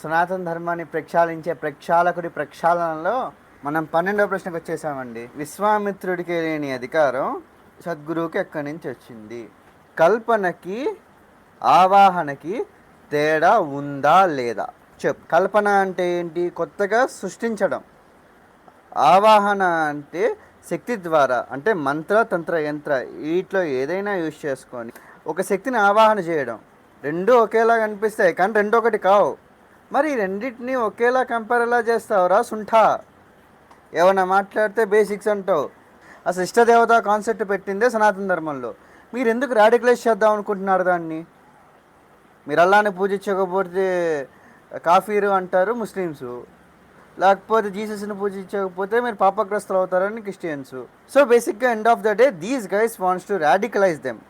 సనాతన ధర్మాన్ని ప్రక్షాళించే ప్రక్షాళకుడి ప్రక్షాళనలో మనం 12వ ప్రశ్నకు వచ్చేసామండి. విశ్వామిత్రుడికి లేని అధికారం సద్గురువుకి ఎక్కడి నుంచి వచ్చింది? కల్పనకి ఆవాహనకి తేడా ఉందా లేదా చెప్పు. కల్పన అంటే ఏంటి? కొత్తగా సృష్టించడం. ఆవాహన అంటే శక్తి ద్వారా, అంటే మంత్ర తంత్ర యంత్ర వీటిలో ఏదైనా యూజ్ చేసుకొని ఒక శక్తిని ఆవాహన చేయడం. రెండు ఒకేలా కనిపిస్తాయి కానీ రెండు ఒకటి కావు. మరి రెండింటిని ఒకేలా కంపేర్ ఎలా చేస్తావురా సుంఠా? ఏమన్నా మాట్లాడితే బేసిక్స్ అంటావు. అసలు ఇష్టదేవత కాన్సెప్ట్ పెట్టిందే సనాతన ధర్మంలో. మీరు ఎందుకు రాడికలైజ్ చేద్దాం అనుకుంటున్నారు దాన్ని? మీరు అల్లాని పూజించకపోతే కాఫీరు అంటారు ముస్లిమ్స్, లేకపోతే జీసస్ని పూజించకపోతే మీరు పాపగ్రస్తులు అవుతారని క్రిస్టియన్స్. సో బేసిక్గా end of the day these guys wants to radicalise them,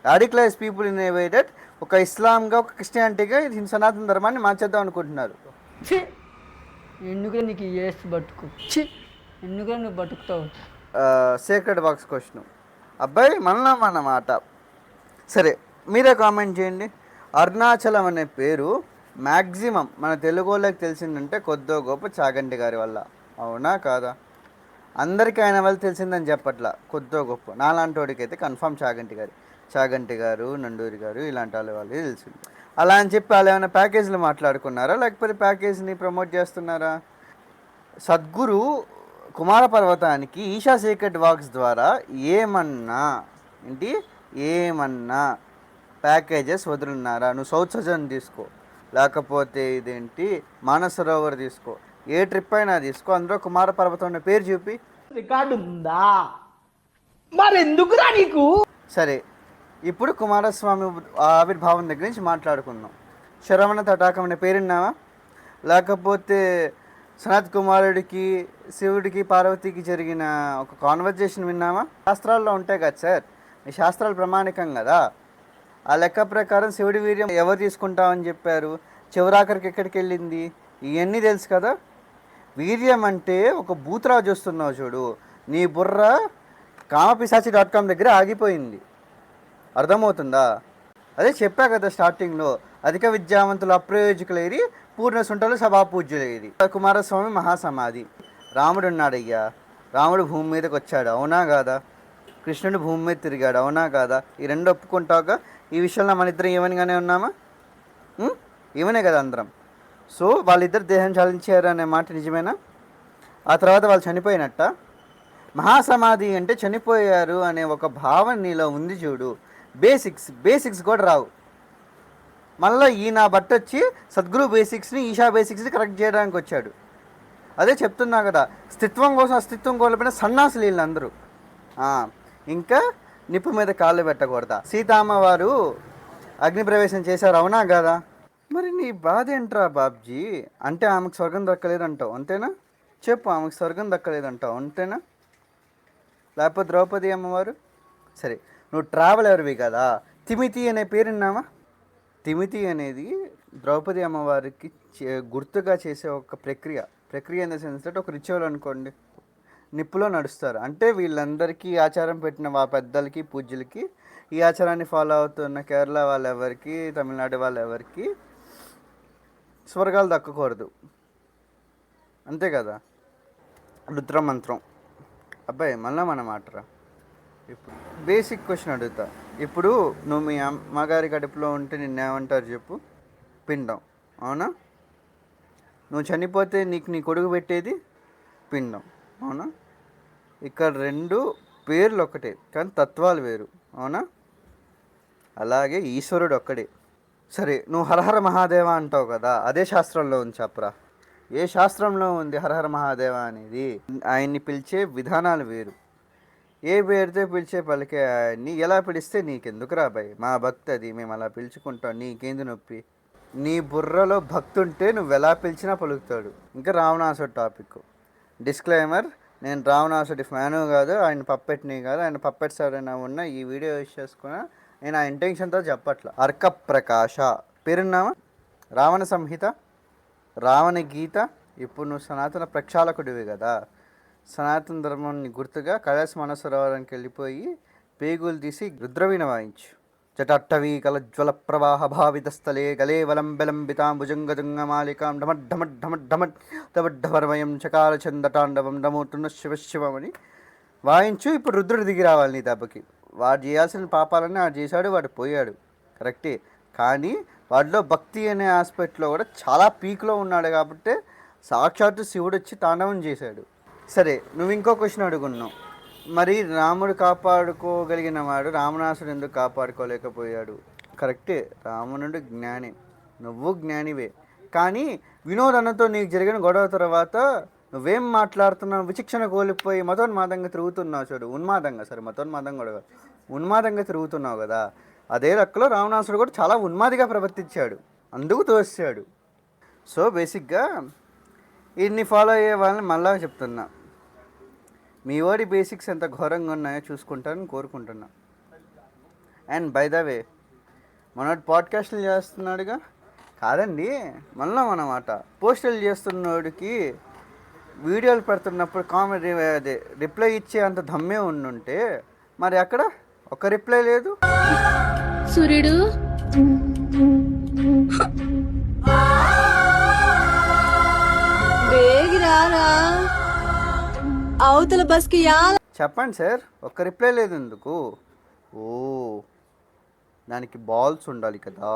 radicalise people in a way that ఒక ఇస్లాంగా ఒక క్రిస్టియానిటీగా సనాతన ధర్మాన్ని మార్చేద్దాం అనుకుంటున్నారు. ఎందుకు నీకు ఏసు బతుకు? ఎందుకు నువ్వు బతుకుతావు? సీక్రెట్ బాక్స్ క్వశ్చన్ అబ్బాయి మనలం అన్నమాట. సరే మీరే కామెంట్ చేయండి. అరుణాచలం అనే పేరు మ్యాక్సిమం మన తెలుగు వాళ్ళకి తెలిసిందంటే కొద్దో గొప్ప చాగంటి గారి వల్ల, అవునా కాదా? అందరికీ ఆయన వల్ల తెలిసిందని చెప్పట్లా, కొద్దో గొప్ప. నాలాంటి వాడికి అయితే కన్ఫామ్ చాగంటి గారు, నండూరి గారు ఇలాంటి వాళ్ళకి తెలిసింది. అలా అని చెప్పి వాళ్ళు ఏమైనా ప్యాకేజీలు మాట్లాడుకున్నారా, లేకపోతే ప్యాకేజీని ప్రమోట్ చేస్తున్నారా? సద్గురు కుమార పర్వతానికి ఈషా సీక్రెట్ వాక్స్ ద్వారా ఏమన్నా ప్యాకేజెస్ వదులున్నారా? నువ్వు సౌత్ సజన్ తీసుకో, లేకపోతే ఇదేంటి మానసరోవర్ తీసుకో, ఏ ట్రిప్ అయినా తీసుకో, అందులో కుమార పర్వతం అనే పేరు చూపి. రికార్డు ఉందా? మరి ఎందుకురా నీకు? సరే ఇప్పుడు కుమారస్వామి ఆవిర్భావం దగ్గర నుంచి మాట్లాడుకుందాం. శరవణ తటాకం అనే పేరున్నావా? లేకపోతే సనత్ కుమారుడికి శివుడికి పార్వతికి జరిగిన ఒక కాన్వర్జేషన్ విన్నామా? శాస్త్రాల్లో ఉంటాయి కదా సార్, ఈ శాస్త్రాలు ప్రమాణికం కదా. ఆ లెక్క ప్రకారం శివుడి వీర్యం ఎవరు తీసుకుంటామని చెప్పారు, చివరాఖరికి ఎక్కడికి వెళ్ళింది, ఇవన్నీ తెలుసు కదా. వీర్యం అంటే ఒక బూతురాజు చూస్తున్నావు చూడు, నీ బుర్ర కామపిశాచి.com దగ్గర ఆగిపోయింది, అర్థమవుతుందా? అదే చెప్పా కదా స్టార్టింగ్లో, అధిక విద్యావంతులు అప్రయోజకులేరి పూర్ణ సుంటలు సభాపూజ్యులేరి. కుమారస్వామి మహాసమాధి. రాముడు ఉన్నాడయ్యా, రాముడు భూమి మీదకి వచ్చాడు, అవునా కాదా? కృష్ణుడు భూమి మీద తిరిగాడు, అవునా కాదా? ఈ రెండు ఒప్పుకుంటావుగా. ఈ విషయంలో మన ఇద్దరం ఈవెన్గానే ఉన్నామా? ఈవెనే కదా అందరం. సో వాళ్ళిద్దరు దేహం చాలించారు అనే మాట నిజమేనా? ఆ తర్వాత వాళ్ళు చనిపోయినట్ట. మహాసమాధి అంటే చనిపోయారు అనే ఒక భావన నీలో ఉంది చూడు. బేసిక్స్ కూడా రావు. మళ్ళీ ఈయన బట్టొచ్చి సద్గురు బేసిక్స్ని ఈషా బేసిక్స్ని కరెక్ట్ చేయడానికి వచ్చాడు. అదే చెప్తున్నా కదా, స్థిత్వం కోసం అస్తిత్వం కోల్పోయిన సన్నాసులు వీళ్ళందరూ. ఇంకా నిప్పు మీద కాళ్ళు పెట్టకూడదా? సీతామ్మవారు అగ్నిప్రవేశం చేశారు, అవునా కదా? మరి నీ బాధ ఏంట్రా బాబ్జీ? అంటే ఆమెకు స్వర్గం దక్కలేదంటావు అంతేనా? చెప్పు, ఆమెకు స్వర్గం దక్కలేదంటావు అంతేనా? లేకపోతే ద్రౌపది అమ్మవారు? సరే నువ్వు ట్రావెలర్వి కదా, తిమితి అనే పేరున్నావా? తిమితి అనేది ద్రౌపది అమ్మవారికి గుర్తుగా చేసే ఒక ప్రక్రియ ఇన్ ద సెన్స్ దట్ ఒక రిచువల్ అనుకోండి. నిప్పులో నడుస్తారు అంటే వీళ్ళందరికీ ఆచారం పెట్టిన పెద్దలకి పూజ్యులకి ఈ ఆచారాన్ని ఫాలో అవుతున్న కేరళ వాళ్ళెవరికి, తమిళనాడు వాళ్ళెవరికి స్వర్గాలు దక్కకూడదు, అంతే కదా. రుద్రమంత్రం. అబ్బాయి మళ్ళీ మన మాటరా. ఇప్పుడు బేసిక్ క్వశ్చన్ అడుగుతా. ఇప్పుడు నువ్వు మీ అమ్మగారి కడుపులో ఉంటే నిన్నేమంటారు చెప్పు? పిండం, అవునా? నువ్వు చనిపోతే నీకు నీ కొడుకు పెట్టేది పిండం, అవునా? ఇక్కడ రెండు పేర్లు ఒకటే కానీ తత్వాలు వేరు, అవునా? అలాగే ఈశ్వరుడు ఒక్కడే. సరే నువ్వు హరహర మహాదేవ అంటావు కదా, అదే శాస్త్రంలో ఉంది చెప్పరా? ఏ శాస్త్రంలో ఉంది హరహర మహాదేవ అనేది? ఆయన్ని పిలిచే విధానాలు వేరు. ఏ పేరుతో పిలిచే పలికే ఆయన్ని ఎలా పిలిస్తే నీకెందుకు రాబాయి? మా భక్తి అది, మేము అలా పిలుచుకుంటాం, నీకేంది నొప్పి? నీ బుర్రలో భక్తి ఉంటే నువ్వు ఎలా పిలిచినా పలుకుతాడు. ఇంకా రావణాసుడు టాపిక్. డిస్క్లైమర్, నేను రావణాసుడి ఫ్యాను కాదు, ఆయన పప్పెట్ని కాదు. ఆయన పప్పెట్స్ ఎవరైనా ఉన్నా ఈ వీడియో యూజ్ చేసుకున్నా నేను ఆ ఇంటెన్షన్తో చెప్పట్లా. అర్క ప్రకాశ పేరున్నావా? రావణ సంహిత, రావణ గీత. ఇప్పుడు నువ్వు సనాతన ప్రక్షాళకుడివి కదా, సనాతన ధర్మాన్ని గుర్తుగా కైలాస మనసరోవరానికి వెళ్ళిపోయి పేగులు తీసి రుద్రవీణ వాయించు, జటట్టవీ కలజ్వల ప్రవాహ భావితస్థలే గలే వలంబిలంబితాం భుజంగజంగమాలికాం ఢమడ్ఢమడ్ఢమడ్ఢమడ్ఢమర్వయం చకార చందటాండవం నమోతున్న శివ శివమని వాయించు. ఇప్పుడు రుద్రుడు దిగి రావాలి నీ దెబ్బకి. వాడు చేయాల్సిన పాపాలన్నీ వాడు చేశాడు, వాడు పోయాడు కరెక్టే. కానీ వాడిలో భక్తి అనే ఆస్పెక్ట్లో కూడా చాలా పీక్లో ఉన్నాడు కాబట్టి సాక్షాత్తు శివుడు వచ్చి తాండవం చేశాడు. సరే, నువ్వు ఇంకో క్వశ్చన్ అడుగున్నావు, మరి రాముడు కాపాడుకోగలిగిన వాడు రావణాసుడు ఎందుకు కాపాడుకోలేకపోయాడు? కరెక్టే, రావణుడు జ్ఞాని, నువ్వు జ్ఞానివే. కానీ వినోద్ అన్నతో నీకు జరిగిన గొడవ తర్వాత నువ్వేం మాట్లాడుతున్నావు? విచక్షణ కోల్పోయి మతోన్మాదంగా తిరుగుతున్నావు చూడు. ఉన్మాదంగా, సరే మతోన్మాదం కూడా ఉన్మాదంగా తిరుగుతున్నావు కదా. అదే లెక్కలో రావణాసుడు కూడా చాలా ఉన్మాదిగా ప్రవర్తించాడు, అందుకు తోసాడు. సో బేసిక్గా ఇన్ని ఫాలో అయ్యే వాళ్ళని మళ్ళా చెప్తున్నా, మీ వాడి బేసిక్స్ ఎంత ఘోరంగా ఉన్నాయో చూసుకుంటారని కోరుకుంటున్నా. అండ్ బై ద వే, మనోడు పాడ్కాస్టులు చేస్తున్నాడుగా, కాదండి మళ్ళీ అన్నమాట, పోస్టులు చేస్తున్నోడికి వీడియోలు పెడుతున్నప్పుడు కామెడీ అదే రిప్లై ఇచ్చే అంత దమ్మే ఉండుంటే మరి అక్కడ ఒక రిప్లై లేదు. సూర్యుడు వేగిరారా అవతల బస్కి చెప్పండి సార్, ఒక్క రిప్లై లేదు ఎందుకు? ఓ, దానికి బాల్స్ ఉండాలి కదా.